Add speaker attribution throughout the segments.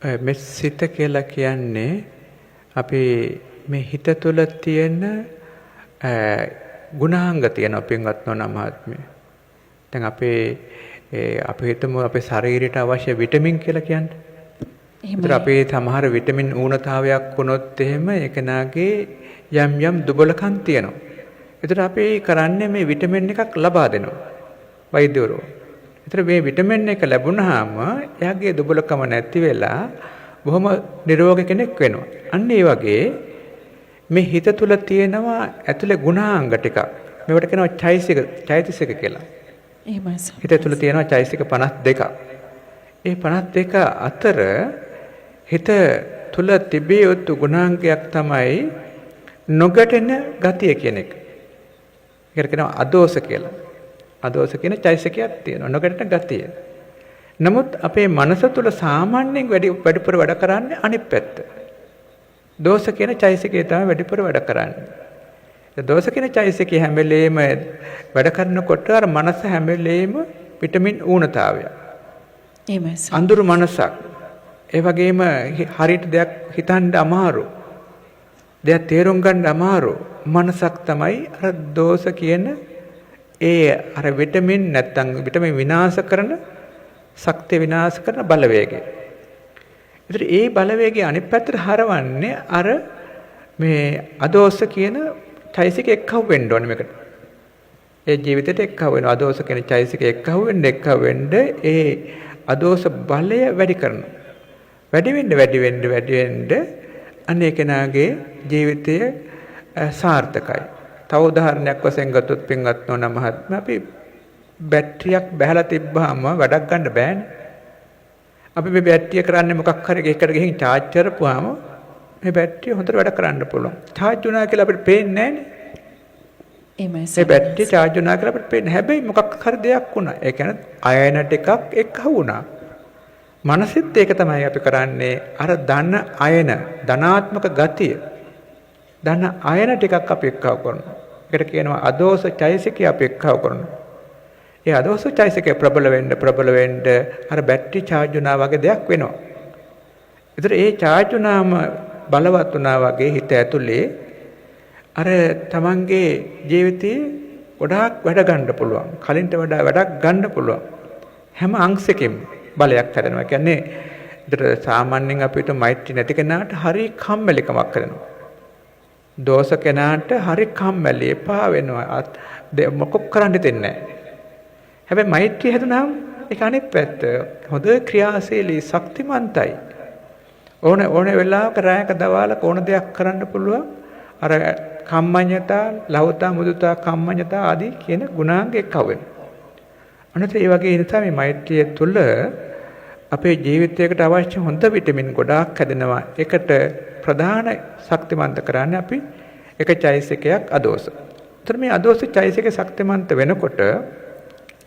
Speaker 1: මේ සිත කියලා කියන්නේ අපි මේ හිත තුළ තියෙන ගුණාංග තියෙනවා පින්වත් නෝනා මහත්මිය. දැන් අපි හිතමු අපේ ශරීරයට අවශ්‍ය විටමින් කියලා කියන්නේ. ඒතර අපේ සමහර විටමින් ඌනතාවයක් වුණොත් එහෙම ඒකනාගේ යම් දුබලකම් තියෙනවා. ඒතර අපි කරන්නේ මේ විටමින් එකක් ලබා දෙනවා වෛද්‍යවරු. ඒතර මේ විටමින් එක ලැබුණාම එයාගේ දුබලකම නැති වෙලා බොහොම නිරෝගී කෙනෙක් වෙනවා. අන්න ඒ වගේ මේ හිත තුළ තියෙනවා ඇතුලේ ගුණාංග ටිකක්. මේවට කියනවා චෛතසික කියලා.
Speaker 2: එහෙමයි.
Speaker 1: හිත තුළ තියෙනවා චෛතසික 52ක්. ඒ 52 අතර හිත තුළ තිබිය යුතු ගුණාංගයක් තමයි නොගැටෙන ගතිය කියන එක. ඒකට කියනවා අදෝස කියලා. අදෝස කියන චෛතසිකයක් තියෙනවා නොගැටෙන ගතිය. නමුත් අපේ මනස තුළ සාමාන්‍යයෙන් වැඩිපුර වැඩ කරන්නේ අනිත් පැත්ත. දෝෂ කියන චෛතසිකය තමයි වැඩිපුර වැඩ කරන්නේ. ඒ දෝෂ කියන චෛතසිකය හැම වෙලේම වැඩ කරනකොට අර මනස හැම වෙලේම විටමින් ඌනතාවය.
Speaker 2: එහෙමයි.
Speaker 1: අඳුරු මනසක්. ඒ වගේම හරියට දෙයක් හිතන්න අමාරු. දෙයක් තේරුම් ගන්න අමාරු මනසක් තමයි අර දෝෂ කියන අර විටමින් නැත්තම් විටමින් විනාශ කරන ශක්තිය විනාශ කරන බලවේගය. ඒතර ඒ බලවේගය අනිත් පැත්තට හරවන්නේ අර මේ අදෝෂ කියන චෛතසික එක්කව වෙන්න ඕනේ මේකට. ඒ ජීවිතේට එක්කව වෙනවා. අදෝෂ කියන චෛතසික එක්කව වෙන්න ඒ අදෝෂ බලය වැඩි කරනවා. වැඩි වෙන්න අනේ කෙනාගේ ජීවිතය සාර්ථකයි. තව උදාහරණයක් වශයෙන් ගත්තොත් පින්වත් නෝනා මහත්මයා අපි බැටරියක් බහලා තිබ්බාම වැඩක් ගන්න බෑනේ. අපි මේ බැටරිය කරන්නේ මොකක් හරි එකකට ගිහින් charge කරපුවාම මේ බැටරිය හොඳට වැඩ කරන්න පුළුවන්. charge වුණා කියලා අපිට පේන්නේ නෑනේ. මේ බැටරිය charge වුණා කියලා අපිට පේන්නේ. හැබැයි මොකක් හරි දෙයක් වුණා. ඒ කියන්නේ අයන ටිකක් එක්ක වුණා. මනසෙත් ඒක තමයි අපි කරන්නේ. අර ධන අයන ධනාත්මක ගතිය. ධන අයන ටිකක් අපි එක්කව කරනවා. ඒකට කියනවා අදෝෂ චෛතසිකය අපි එක්කව කරනවා. ඒ අදෝෂ චෛතසිකය ප්‍රබල වෙන්න අර බැටරි charge වුණා වගේ දෙයක් වෙනවා. ඒතර ඒ charge වුණාම බලවත් වුණා වගේ හිත ඇතුලේ අර තමන්ගේ ජීවිතේ ගොඩාක් වැඩ ගන්න පුළුවන්. කලින්ට වඩා වැඩක් ගන්න පුළුවන්. හැම අංශකෙම බලයක් හැදෙනවා. කියන්නේ ඒතර සාමාන්‍යයෙන් අපිට මෛත්‍රී නැති කෙනාට හරි කම්මැලිකමක් කරනවා. දෝෂ කෙනාට හරි කම්මැලි එපා වෙනවා. මොකක් කරන්න දෙන්නේ නැහැ. හැබැයි මෛත්‍රිය හැදුනම ඒක අනිත් පැත්ත. හොඳ ක්‍රියාශීලී ශක්තිමන්තයි. ඕන වෙලාවක රායක දවාලක ඕන දෙයක් කරන්න පුළුවන්. අර කම්මඤ්ඤතා, ලෞතා, මුදුතා, කම්මඤ්ඤතා ආදී කියන ගුණාංග එක්කව වෙනවා. අනිත් ඒ වගේ නිසා මේ මෛත්‍රිය තුළ අපේ ජීවිතයකට අවශ්‍ය හොඳ විටමින් ගොඩාක් හැදෙනවා. ඒකට ප්‍රධාන ශක්තිමන්ත කරන්නේ අපි එක චෛතසිකයක් අදෝෂ. ඒතර මේ අදෝෂ චෛතසික ශක්තිමන්ත වෙනකොට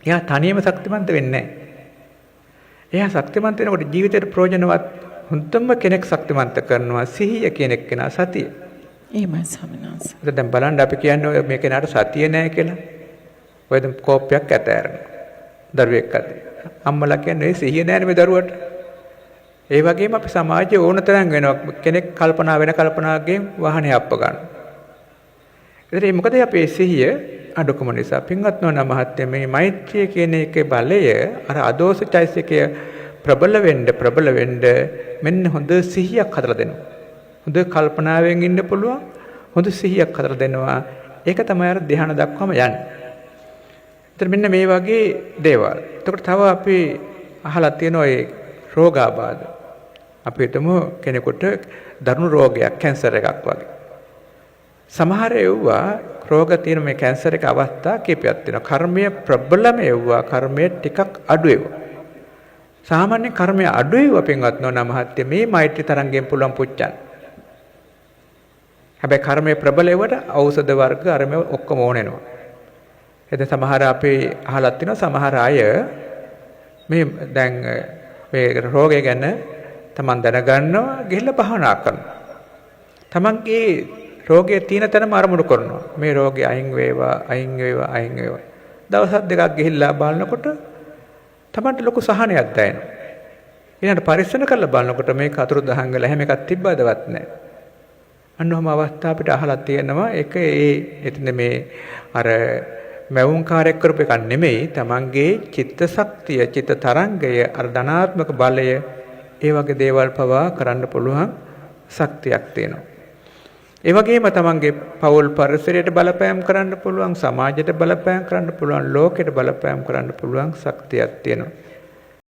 Speaker 1: එයා තනියම ශක්තිමන්ත වෙන්නේ නැහැ. එයා ශක්තිමන්ත වෙනකොට ජීවිතේට ප්‍රයෝජනවත් හොඳම කෙනෙක් ශක්තිමන්ත කරනවා සිහිය කියන එක කෙනා සතිය.
Speaker 2: එහෙමයි ස්වාමිනාස්.
Speaker 1: දැන් බලන්න අපි කියන්නේ මේ කෙනාට සතිය නැහැ කියලා. ඔය දැන් කෝපයක් ඇතෑරෙනවා. දරුවෙක් අතේ. අම්මලා කියන්නේ සිහිය නැහැ මේ දරුවට. ඒ වගේම අපි සමාජයේ ඕන තරම් වෙනවා. කෙනෙක් කල්පනා වෙන කල්පනාවකින් වාහනේ අප්ප ගන්නවා. ඒතරේ මොකද අපේ සිහිය අඩුකම නිසා පින්වත් නෝනා මහත්තයා මේ මෛත්‍රිය කියන එකේ බලය අර අදෝෂ චෛතසිකය ප්‍රබල වෙන්න මෙන්න හොඳ සිහියක් හදලා දෙනවා. හොඳ කල්පනාවෙන් ඉන්න පුළුවන් හොඳ සිහියක් හදලා දෙනවා. ඒක තමයි අර ධ්‍යාන දක්වාම යන්නේ. ඒතර මෙන්න මේ වගේ දේවල්. එතකොට තව අපි අහලා තියෙන ඔය රෝගාබාධ. අපි හිතමු කෙනෙකුට දරුණු රෝගයක් කැන්සර් එකක් වගේ. සමහර ඒවා රෝග තියෙන මේ කැන්සර් එක අවස්ථා කීපයක් තියෙනවා. කර්මය ප්‍රබලම ඒවා කර්මය ටිකක් අඩු ඒවා. සාමාන්‍ය කර්මය අඩු ඒවා පින්වත් නෝනා මහත්තයා මේ මෛත්‍රී තරංගයෙන් පුළුවන් පුච්චන්න. හැබැයි කර්මය ප්‍රබල ඒවට ඖෂධ වර්ග අරම ඔක්කොම ඕනෙනවා. එතන සමහර අපි අහලා තිනවා සමහර අය මේ දැන් මේ රෝගය ගැන තමන් දැනගන්නවා ගිහිල්ලා භාවනා කරනවා. තමන්ගේ රෝගයේ තියෙන තැනම අරමුණු කරනවා. මේ රෝගය අයින් වේවා. දවස් දෙකක් ගිහිල්ලා බලනකොට තමන්ට ලොකු සහනයක් දැනෙනවා. ඊළඟට පරිස්සම කරලා බලනකොට මේක අතුරුදහන් වෙලා හැම එකක් තිබ්බදවත් නැහැ. අන්න ඔහම අවස්ථා අපිට අහලා තියෙනවා ඒක එතන මේ අර මැවුම් කාර්යයක් කරපු එකක් නෙමෙයි තමන්ගේ චිත්ත ශක්තිය චිත්ත තරංගය අර ධනාත්මක බලය ඒ වගේ දේවල් පවා කරන්න පුළුවන් ශක්තියක් තියෙනවා. ඒ වගේම තමන්ගේ පෞල් පරිසරයට බලපෑම් කරන්න පුළුවන් සමාජයට බලපෑම් කරන්න පුළුවන් ලෝකෙට බලපෑම් කරන්න පුළුවන් ශක්තියක් තියෙනවා.